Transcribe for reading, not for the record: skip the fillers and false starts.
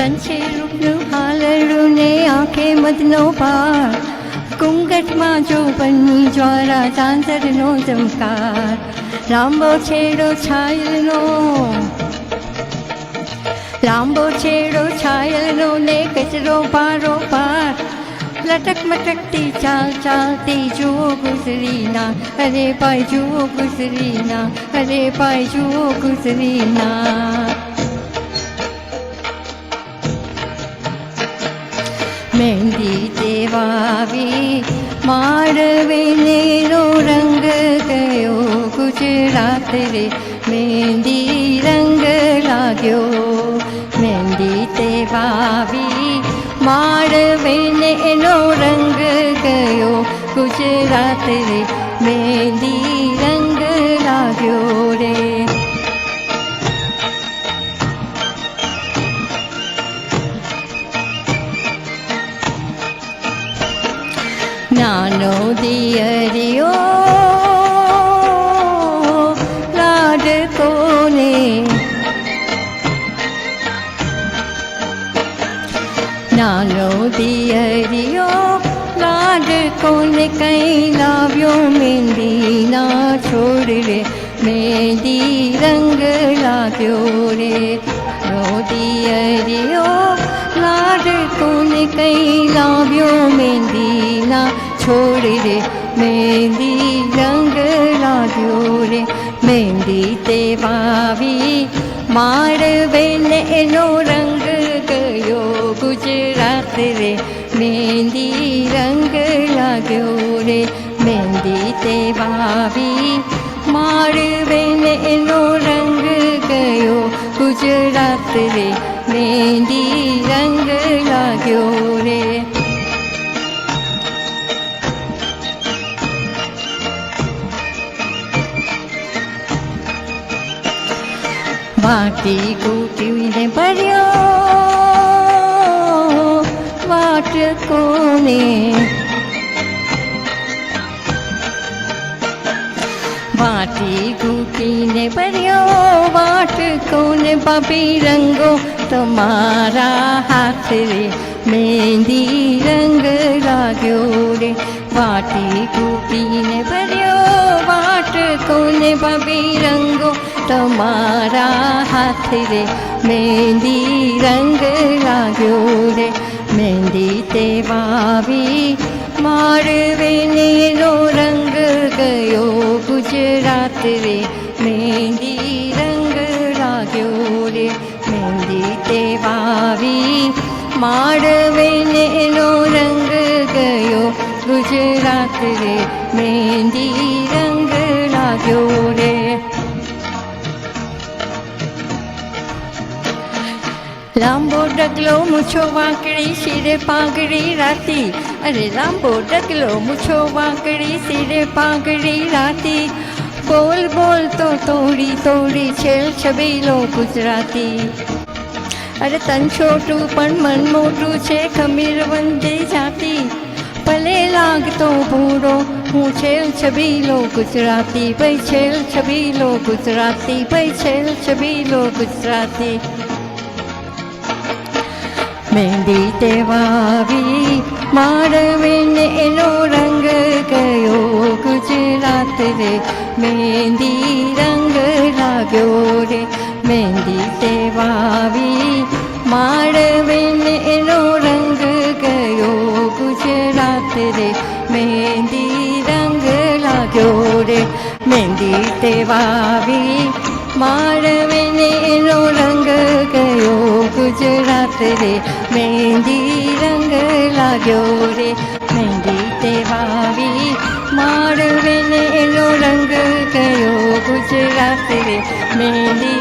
કંચે રૂપનું હાલરું ને આંખે મદનો પાર, કુંગટમાં જોબનની જ્વારા ચાંદરનો ચમકાર, લાંબો છેડો છાયલનો, લાંબો છેડો છાયલનો ને કચરો પારો પાર, લટક મટકતી ચાલ ચાલતી જુઓ ગુજરીના, અરે ભાઈ જુઓ ગુજરીના, અરે ભાઈ જુઓ ગુજરીના. મહેંદી તે વાવી માંડવે નેરો રંગ ગયો, ગુજરાત રે મહેંદી રંગ લાગ્યો. મહેંદી તે વાવી માંડવે નેરો રંગ ગયો, ગુજરાત રે મહેંદી રંગ લાગ્યો રે. નાનો દિયરિયો લાડકોને, નાનો દિયરિયો લાડકોને કઈ લાવ્યો મહેંદીના છોડ રે, મહેંદી રંગ લાગ્યો રે. નો દિયરિયો લાડકોને કઈ લાવ્યો મહેંદીના છોડ રે, મહેંદી રંગ લાગ્યો રે. મહેંદી તે વાવી માંડવે ને એનો રંગ ગયો, ગુજરાત રે મહેંદી રંગ લાગ્યો રે. મહેંદી તે વાવી માંડવે ને એનો રંગ ગયો, ગુજરાત રે મહેંદી રંગ લાગ્યો રે. વાટી કૂટીને ભર્યો વાટકોને, વાટી કૂટીને ભર્યો વાટકોને, ભાભી રંગો તમારા હાથ રે, મહેંદી રંગ લાગ્યો રે. વાટી કૂટીને ભર્યો વાટકોને, ભાભી રંગો તમારા હાથ રે, મહેંદી રંગ લાગ્યો રે. મહેંદી તે વાવી માંડવે નેરો રંગ ગયો, ગુજરાત રે મહેંદી રંગ લાગ્યો રે. મહેંદી તે વાવી માંડવે નેરો રંગ ગયો, ગુજરાત રે મહેંદી રંગ લાગ્યો રે. લાંબો ડગલો મૂછો વાંકડી શિરે પાઘડી રાતી, અરે લાંબો ડગલો મૂછો વાંકડી શિરે પાઘડી રાતી, બોલ બોલ તો તોડી તોડી છેલ છબીલો ગુજરાતી. અરે તન છોટું પણ મન મોટું છે ખમીર વંદે જાતી, ભલે લાગતો ભૂરો હું છેલ છબીલો ગુજરાતી, ભાઈ છેલ છબીલો ગુજરાતી, ભાઈ છેલ છબીલો ગુજરાતી. મહેંદી તે વાવી માંડવે ને એનો રંગ ગયો, ગુજરાત રે મહેંદી રંગ લાગ્યો રે. મહેંદી તે વાવી માંડવે ને એનો રંગ ગયો, ગુજરાત રે મહેંદી રંગ લાગ્યો રે. મહેંદી તે વાવી માંડવે ને એનો રંગ ગયો, ગુજરાત રે મહેંદી રંગ લાગ્યો રે. મહેંદી તે વાવી માંડવે ને એનો રંગ ગયો, ગુજરાત રે મહેંદી